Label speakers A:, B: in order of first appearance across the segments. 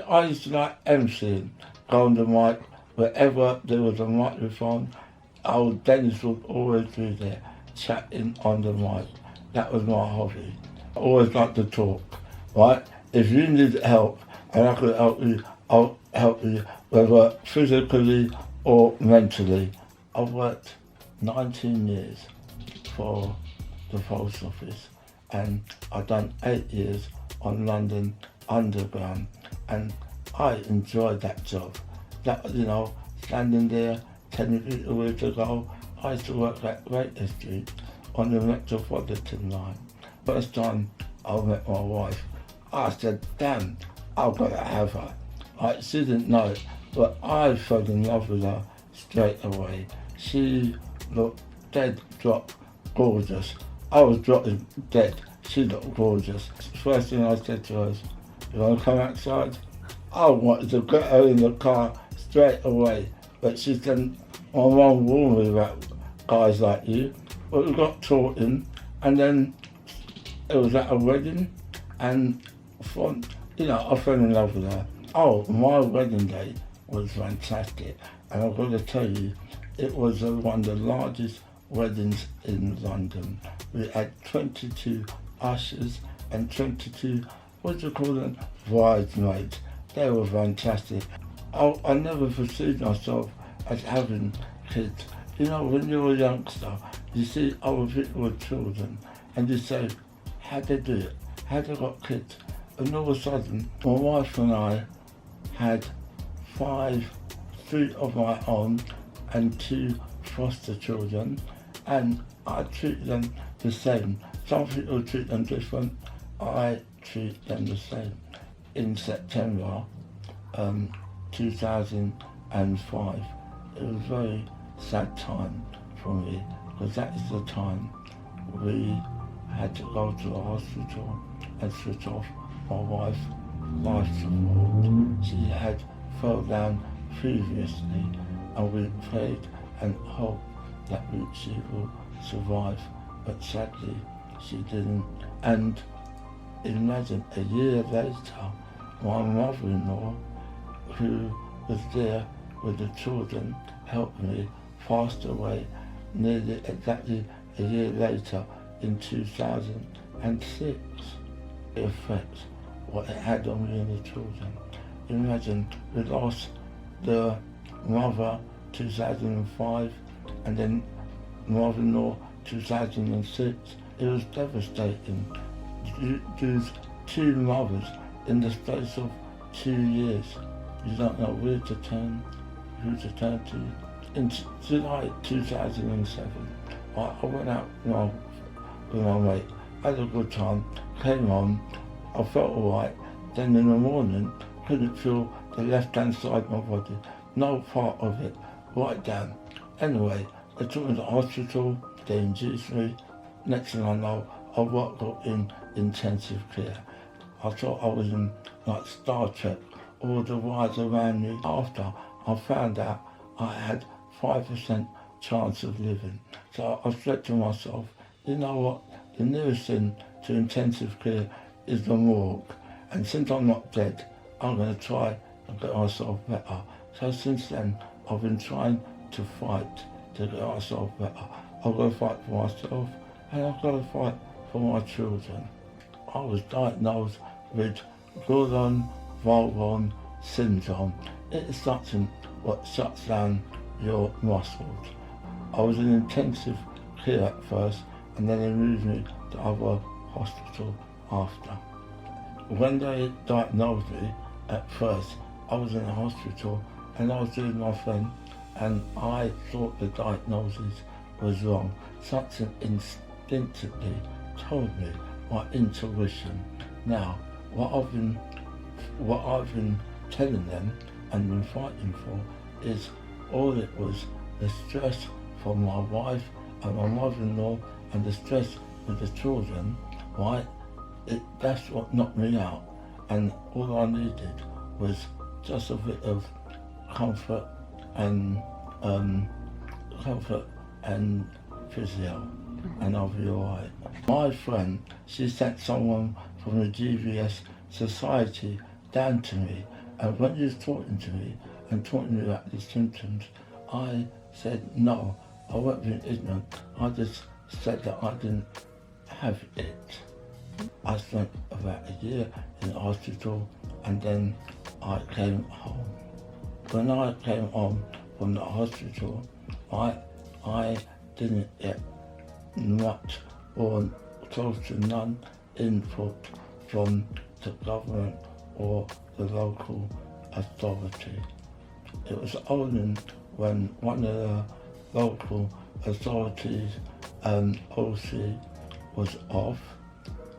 A: I used to like emceeing, go on the mic, wherever there was a microphone, Dennis would always be there, chatting on the mic. That was my hobby. I always liked to talk, right? If you need help, and I could help you, I'll help you, whether physically or mentally. I've worked 19 years for the post office, and I've done 8 years on London Underground, and I enjoyed that job. That, standing there, telling people where to go. I used to work at Lakey Street on the Metropolitan line. First time I met my wife, I said, damn, I've got to have her. She didn't know it, but I fell in love with her straight away. She looked dead, drop, gorgeous. I was dropping dead. She looked gorgeous. First thing I said to her is, you want to come outside? I wanted to get her in the car straight away, but she said, my mum warned me about guys like you. But we got talking, and then it was at a wedding, and I fell in love with her. Oh, my wedding day was fantastic, and I've got to tell you, it was one of the largest weddings in London. We had 22 ushers and 22, bridesmaids. They were fantastic. I never perceived myself as having kids. When you're a youngster, you see other people with children, and you say, how'd they do it? How'd they got kids? And all of a sudden, my wife and I had 3 of my own and 2 foster children, and I treat them the same. Some people treat them different. I treat them the same. In September 2005, it was a very sad time for me, because that is the time we had to go to the hospital and switch off my wife's life support. She had fell down previously, and we prayed and hoped that she would survive, but sadly she didn't. And imagine, a year later, my mother-in-law, who was there with the children, helped me, passed away nearly exactly a year later in 2006. It affects what it had on me and the children. Imagine, we lost the mother 2005, and then mother-in-law 2006. It was devastating. Lose 2 mothers in the space of 2 years. You don't know who to turn to. In July 2007, I went out with my mate, had a good time, came home, I felt alright. Then in the morning, couldn't feel the left-hand side of my body, no part of it, right down. Anyway, they took me to the hospital, they induced me. Next thing I know, I woke up in intensive care. I thought I was in like Star Trek, all the wires around me. After I found out I had 5% chance of living. So I said to myself, you know what, the nearest thing to intensive care is the morgue. And since I'm not dead, I'm going to try and get myself better. So since then, I've been trying to fight to get myself better. I've got to fight for myself, and I've got to fight for my children. I was diagnosed with Guillain-Barré syndrome. It is something what shuts down your muscles. I was in intensive care at first, and then they moved me to other hospital after. When they diagnosed me at first, I was in the hospital and I was with my friend, and I thought the diagnosis was wrong. Something instinctively told me, my intuition. Now, what I've been telling them and been fighting for is all it was the stress from my wife and my mother-in-law and the stress with the children, right? That's what knocked me out, and all I needed was just a bit of comfort and physio, and I'll be alright. My friend, she sent someone from the GBS Society down to me, And when he was talking to me and talking to me about these symptoms, I said no, I wasn't being ignorant. I just said that I didn't have it. I spent about a year in the hospital and then I came home. When I came home from the hospital, I didn't get much or close to none input from the government or the local authority. It was only when one of the local authorities, OC, was off,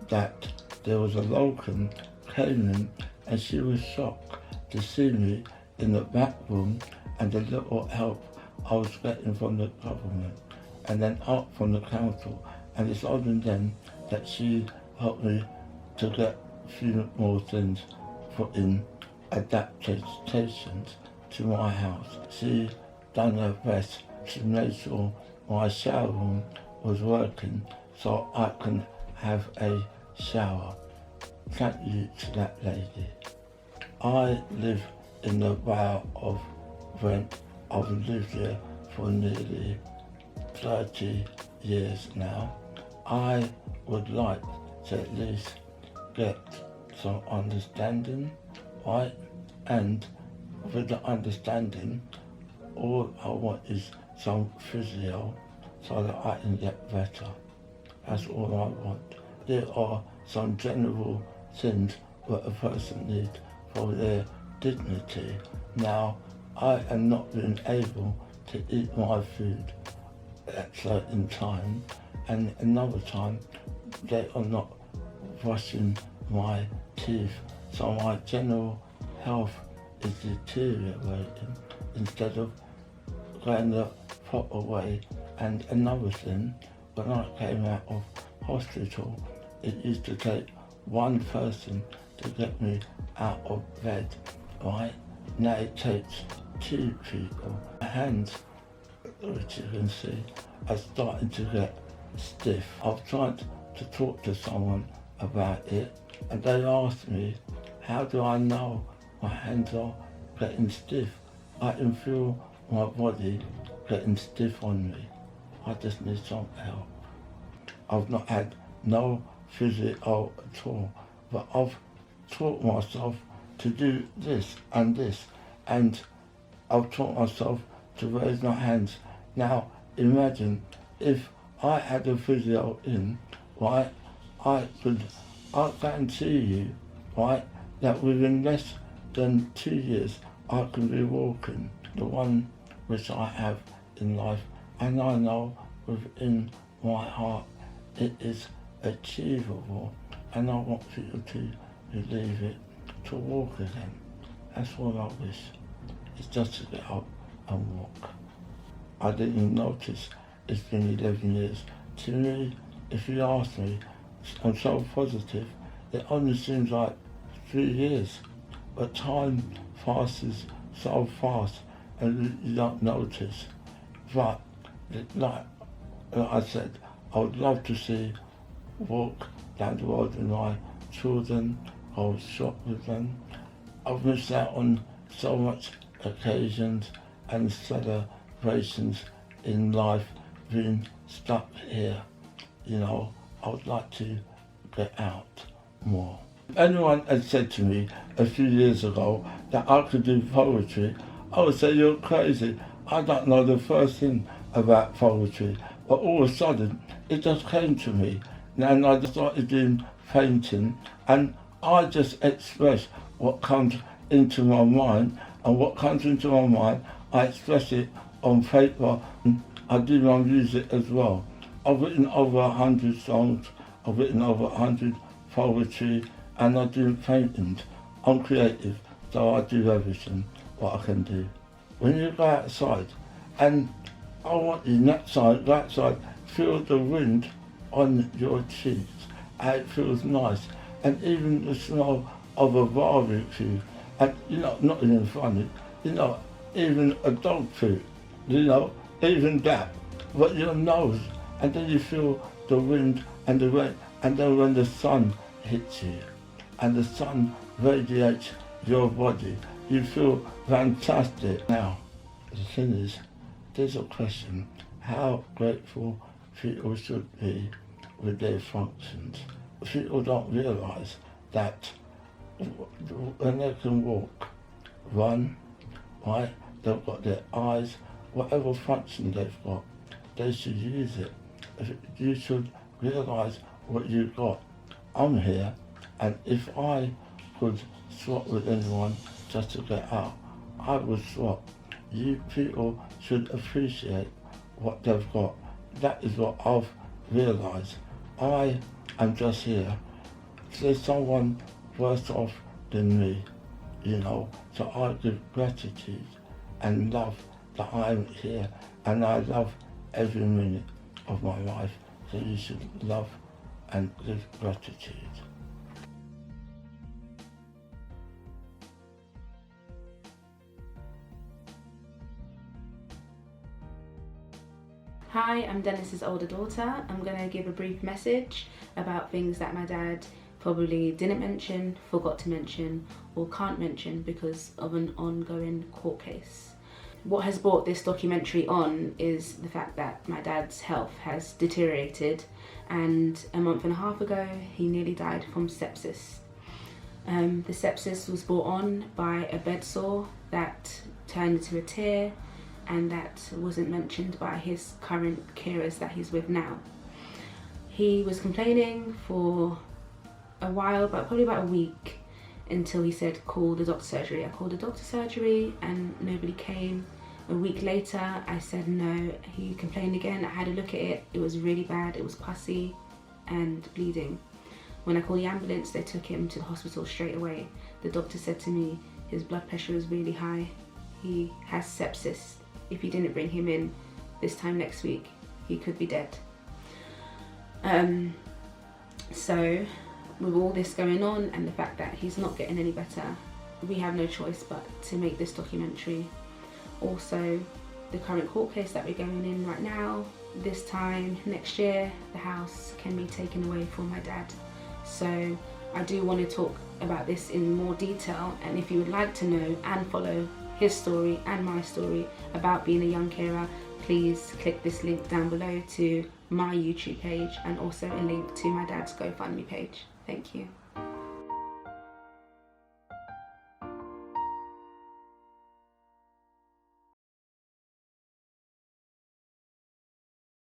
A: that there was a locum came in and she was shocked to see me in the back room and the little help I was getting from the government and then out from the council. And it's only then that she helped me to get a few more things put in adaptations to my house. She done her best to make sure my shower room was working so I can have a shower. Thank you to that lady. I live in the Vale of Brent. I've lived here for nearly 30 years now. I would like to at least get some understanding, right? And with the understanding, all I want is some physio so that I can get better. That's all I want. There are some general things that a person needs for their dignity. Now, I am not being able to eat my food at a certain time, and another time they are not brushing my teeth, so my general health is deteriorating instead of going the proper way. And another thing, when I came out of hospital, it used to take one person to get me out of bed, right? Now it takes two people. My hands, which you can see, are starting to get stiff. I've tried to talk to someone about it, and they asked me, how do I know my hands are getting stiff? I can feel my body getting stiff on me. I just need some help. I've not had no physio at all, but I've taught myself to do this, and I've taught myself to raise my hands. Now imagine if I had a physio in, right, I guarantee you, right, that within less than 2 years I can be walking, the one which I have in life, and I know within my heart it is achievable, and I want people to believe it, to walk again. That's all I wish. It's just to get up and walk. I didn't even notice it's been 11 years. To me, if you ask me, I'm so positive, it only seems like 3 years, but time passes so fast and you don't notice. But like I said, I would love to walk down the road with my children, or shop with them. I've missed out on so much occasions and celebrations in life, being stuck here. You know, I would like to get out more. If anyone had said to me a few years ago that I could do poetry, I would say, you're crazy. I don't know the first thing about poetry, but all of a sudden it just came to me, and I just started doing painting, and I just express what comes into my mind, and what comes into my mind, I express it on paper. I do my music as well. I've written over 100 songs, I've written over 100 poetry, and I do paintings. I'm creative, so I do everything what I can do. When you go outside, and I want you go outside, feel the wind on your cheeks, and it feels nice, and even the smell of a barbecue, and not even funny, even a dog food, even that, but your nose, and then you feel the wind and the rain, and then when the sun hits you, and the sun radiates your body. You feel fantastic. Now, the thing is, there's a question, how grateful people should be with their functions. People don't realise that when they can walk, run, right, they've got their eyes, whatever function they've got, they should use it. You should realise what you've got. I'm here, and if I could swap with anyone just to get out, I would swap. You people should appreciate what they've got. That is what I've realised. I am just here. There's someone worse off than me, you know, so I give gratitude and love that I'm here, and I love every minute of my life, so you should love and give gratitude.
B: Hi, I'm Dennis's older daughter. I'm going to give a brief message about things that my dad probably didn't mention, forgot to mention, or can't mention because of an ongoing court case. What has brought this documentary on is the fact that my dad's health has deteriorated, and a month and a half ago he nearly died from sepsis. The sepsis was brought on by a bed sore that turned into a tear, and that wasn't mentioned by his current carers that he's with now. He was complaining for a while, but probably about a week, until he said, call the doctor surgery. I called the doctor surgery and nobody came. A week later I said no. He complained again. I had a look at it. It was really bad. It was pussy and bleeding. When I called the ambulance, they took him to the hospital straight away. The doctor said to me his blood pressure is really high. He has sepsis. If you didn't bring him in this time next week, he could be dead. So with all this going on and the fact that he's not getting any better, we have no choice but to make this documentary. Also, the current court case that we're going in right now, this time next year, the house can be taken away from my dad. So I do want to talk about this in more detail, and if you would like to know and follow his story and my story about being a young carer, please click this link down below to my YouTube page, and also a link to my dad's GoFundMe page. Thank you.